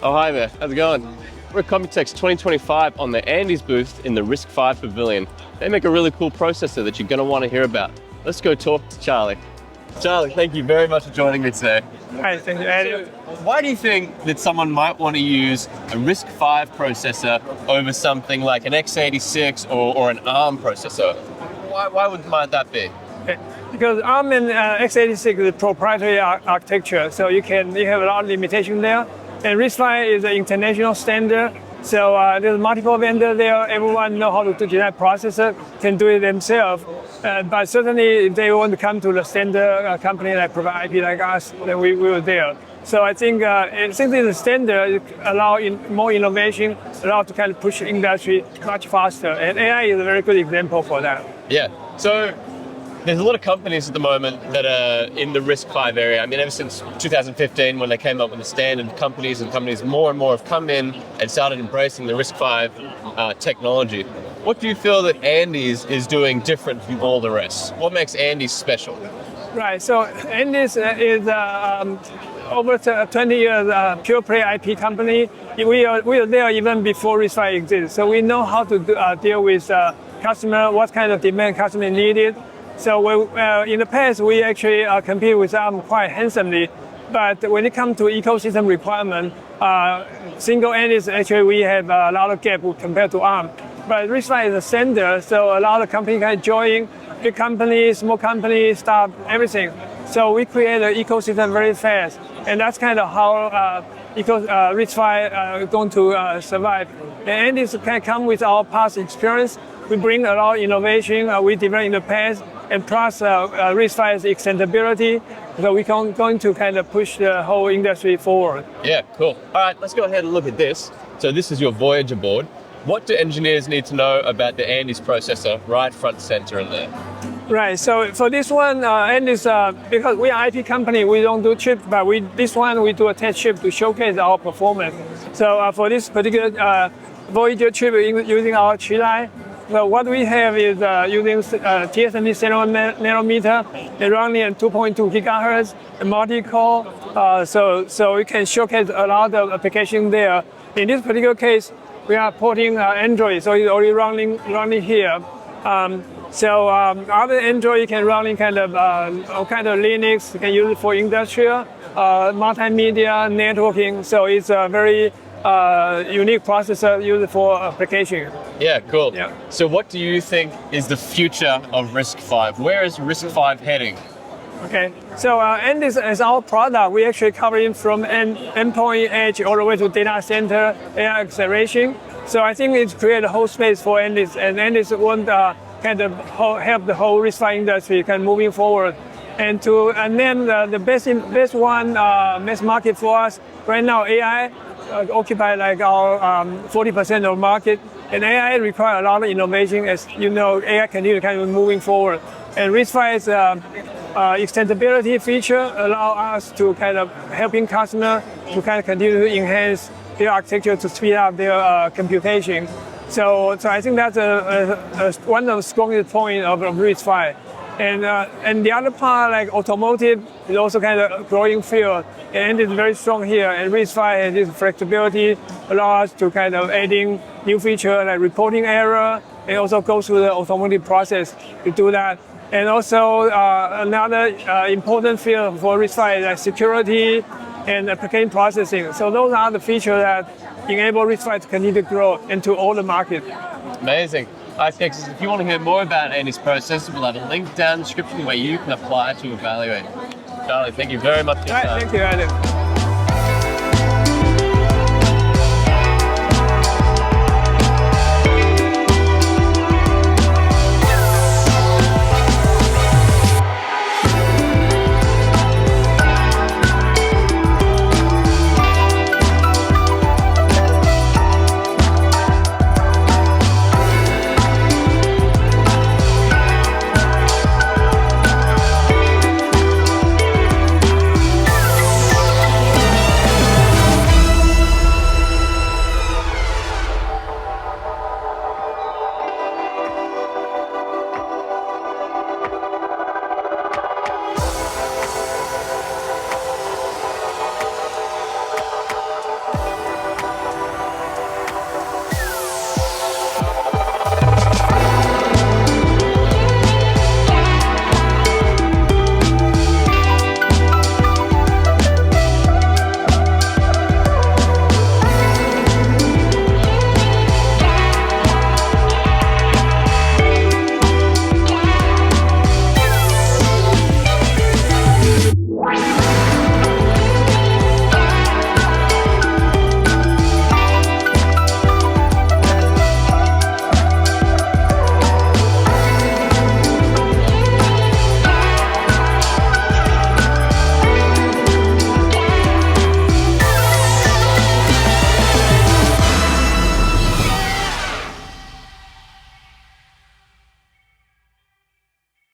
Oh, hi there. How's it going? We're at Computex 2025 on the Andes booth in the RISC-V Pavilion. They make a really cool processor that you're going to want to hear about. Let's go talk to Charlie. Charlie, thank you very much for joining me today. Hi, thank you, Eddie. Why do you think that someone might want to use a RISC-V processor over something like an x86 or an ARM processor? Why might that be? Because ARM and x86 is a proprietary architecture, so you have a lot of limitation there. And RISC-V is an international standard, so there's multiple vendors there. Everyone knows how to design processor, can do it themselves. But certainly, if they want to come to the standard company that provide IP like us, then we were there. So I think since it's a standard, it allows more innovation, allows to kind of push the industry much faster. And AI is a very good example for that. Yeah. So there's a lot of companies at the moment that are in the RISC-V area. I mean, ever since 2015, when they came up with the standard, companies more and more have come in and started embracing the RISC-V technology. What do you feel that Andes is doing different from all the rest? What makes Andes special? Right. So Andes is over 20 years pure play IP company. We are there even before RISC-V exists. So we know how to deal with customer, what kind of demand customer needed. So in the past, we actually compete with ARM quite handsomely. But when it comes to ecosystem requirement, single Andes, actually, we have a lot of gap compared to ARM. But RISC-V is a standard, so a lot of companies can join, big companies, small companies, start everything. So we create an ecosystem very fast. And that's kind of how RISC-V is going to survive. And Andes can come with our past experience. We bring a lot of innovation we developed in the past, and plus RISC-V's extensibility, so we're going to kind of push the whole industry forward. Yeah, cool. All right, let's go ahead and look at this. So this is your Voyager board. What do engineers need to know about the Andes processor right front center in there? Right, so for this one, Andes, because we are IP company, we don't do chip, but this one we do a test chip to showcase our performance. So for this particular Voyager chip using our Chile, well, what we have is using TSMC 7 nanometer, and running at 2.2 gigahertz, multi-core, so we can showcase a lot of applications there. In this particular case, we are porting Android, so it's already running here. Other Android can run in kind of all kind of Linux. You can use it for industrial, multimedia, networking. So it's a very unique processor used for application. Yeah, cool. Yeah. So what do you think is the future of RISC-V? Where is RISC-V heading? Okay, so Andes is our product. We actually cover it from endpoint edge all the way to data center, AI acceleration. So I think it's created a whole space for Andes, and Andes want kind of help the whole RISC-V industry kind of moving forward. And then the best one, mass market for us right now, AI occupy like our 40% of the market. And AI require a lot of innovation, as you know, AI continue kind of moving forward. And RISC-V's extensibility feature allow us to kind of helping customer to kind of continue to enhance their architecture to speed up their computation. So I think that's one of the strongest points of RISC-V. And the other part, like automotive, is also kind of a growing field, and it's very strong here. And RISC-V has this flexibility, allows us to kind of adding new feature like reporting error, and also go through the automotive process to do that. And also another important field for RISC-V is like security and application processing. So those are the features that enable RISC-V to continue to grow into all the markets. Amazing. ipXchange, if you want to hear more about Andes processor, we'll have a link down in the description where you can apply to evaluate. Charlie, thank you very much for your time. Thank you, Adam.